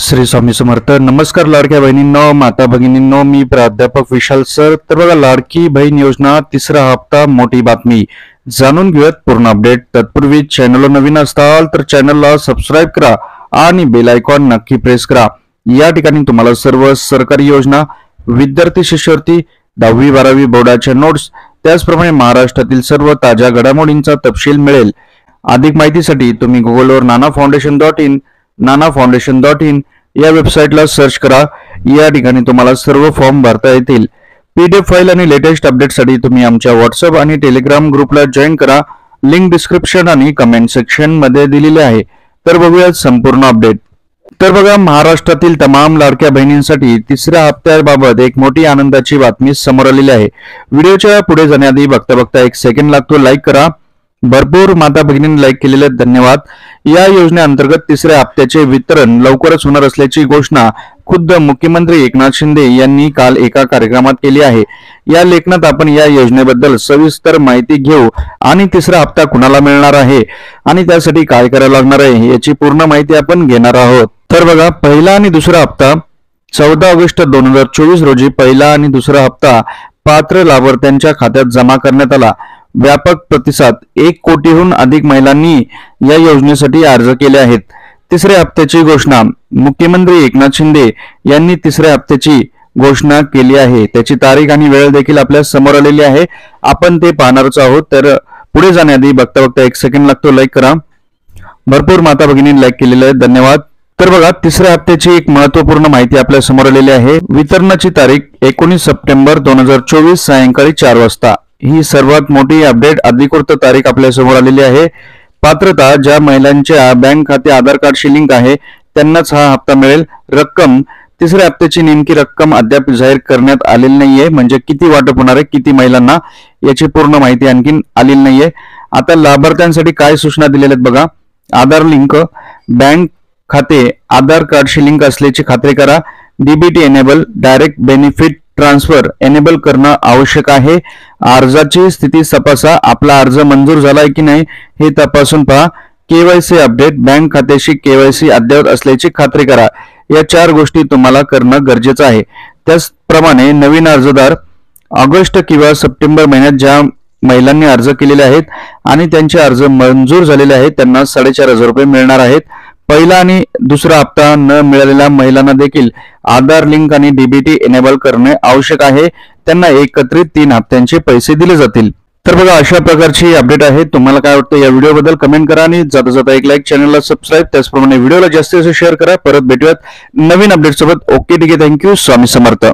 श्री स्वामी समर्थ. नमस्कार लाडक्या बहिणींनो, माता भगिनींनो, मी प्राध्यापक विशाल सर. तर बघा, लाडकी बहीण योजना तिसरा हप्ता, मोठी बातमी जाणून घेऊयात पूर्ण अपडेट. तत्पूर्वी चॅनलला नवीन असताल तर चॅनलला सबस्क्राईब करा आणि बेल आयकॉन नक्की प्रेस करा. या ठिकाणी तुम्हाला सर्व सरकारी योजना, विद्यार्थी शिष्यवृत्ती, 10वी-12वी बोर्डाच्या नोट्स, त्याचप्रमाणे महाराष्ट्रातील सर्व ताज्या घडामोडींचा तपशील मिळेल. अधिक माहितीसाठी तुम्ही गुगलवर nanafoundation.in या वेबसाईटला सर्च करा. या ठिकाणी तुम्हाला सर्व फॉर्म भरता येतील. पीडीएफ फाईल आणि लेटेस्ट अपडेटसाठी तुम्ही आमच्या व्हॉट्सअप आणि टेलिग्राम ग्रुपला जॉईन करा. लिंक डिस्क्रिप्शन आणि कमेंट सेक्शन मध्ये दिलेली आहे. तर बघूया संपूर्ण अपडेट. तर बघा, महाराष्ट्रातील तमाम लाडक्या बहिणींसाठी तिसऱ्या हप्त्याबाबत एक मोठी आनंदाची बातमी समोर आलेली आहे. व्हिडिओच्या पुढे जाण्याआधी बघता एक सेकंड लागतो, लाईक करा. भरपूर माता भगिनींनी लाईक केलेले धन्यवाद. या योजनेअंतर्गत तिसऱ्या हप्त्याचे वितरण लवकरच होणार असल्याची घोषणा खुद्द मुख्यमंत्री एकनाथ शिंदे यांनी काल एका कार्यक्रमात केली आहे. या लेखनात आपण या योजनेबद्दल सविस्तर माहिती घेऊ आणि तिसरा हप्ता कुणाला मिळणार आहे आणि त्यासाठी काय करायला लागणार आहे याची पूर्ण माहिती आपण घेणार आहोत. तर बघा, पहिला आणि दुसरा हप्ता 14 ऑगस्ट 2024 रोजी पहिला आणि दुसरा हप्ता पात्र लाभार्थ्यांच्या खात्यात जमा करण्यात आला. व्यापक प्रतिसाद. 1 कोटीहून अधिक महिलांनी या योजनेसाठी अर्ज केले आहेत. तिसऱ्या हप्त्याची घोषणा. मुख्यमंत्री एकनाथ शिंदे यांनी तिसऱ्या हप्त्याची घोषणा केली आहे. त्याची तारीख आणि वेळ देखील आपल्या समोर आलेली आहे. आपण ते पाहणारच आहोत. तर पुढे जाण्याआधी बघता एक सेकंड लागतो, लाईक करा. भरपूर माता भगिनींनी लाईक केलेले आहे, धन्यवाद. तर बघा, तिसऱ्या हप्त्याची एक महत्वपूर्ण माहिती आपल्या समोर आलेली आहे. वितरणाची तारीख 19 सप्टेंबर 2024 सायंकाळी 4 वाजता. ही सर्वात मोठी अपडेट, अधिकृत तारीख आपल्या समोर आलेली आहे. पात्रता. ज्या महिलांच्या बँक खाते आधार कार्डशी लिंक आहे त्यांनाच हा हप्ता मिळेल. रक्कम. तिसऱ्या हप्त्याची नेमकी रक्कम अद्याप जाहीर करण्यात आलेली नाहीये, म्हणजे किती वाटप होणार आहे, किती महिलांना, याची पूर्ण माहिती आणखीन आलेली नाहीये. आता लाभार्थ्यांसाठी काय सूचना दिलेल्या आहेत बघा. आधार लिंक. बँक खाते आधार कार्डशी लिंक असल्याची खात्री करा. DBT enable, direct benefit transfer enable करणं आवश्यक आहे. अर्जाची स्थिती तपासा. आपला अर्ज मंजूर झालाय की नाही हे तपासून पहा. KYC update. बँक खात्याशी केवायसी अद्ययावत असल्याची खात्री करा. या 4 गोष्टी तुम्हाला करणं गरजेचं आहे. त्याचप्रमाणे नवीन अर्जदार. ऑगस्ट किंवा सप्टेंबर महिन्यात ज्या महिलांनी अर्ज केलेले आहेत आणि त्यांचे अर्ज मंजूर झालेले आहेत त्यांना 4,500 रुपये मिळणार आहेत. पहिला आणि दुसरा हप्ता न मिळालेल्या महिलांना देखील आधार लिंक आणि डीबीटी एनेबल करणे आवश्यक आहे. त्यांना एकत्रित 3 हप्त्यांचे पैसे दिले जातील. तर बघा, अशा प्रकारची अपडेट आहे. तुम्हाला काय वाटतं या व्हिडिओबद्दल कमेंट करा आणि जाता एक लाईक, चॅनलला सबस्क्राईब, त्याचप्रमाणे व्हिडिओला जास्तीत जास्त शेअर करा. परत भेटूयात नवीन अपडेट सोबत. ओके, ठीक आहे, थँक्यू. स्वामी समर्थ.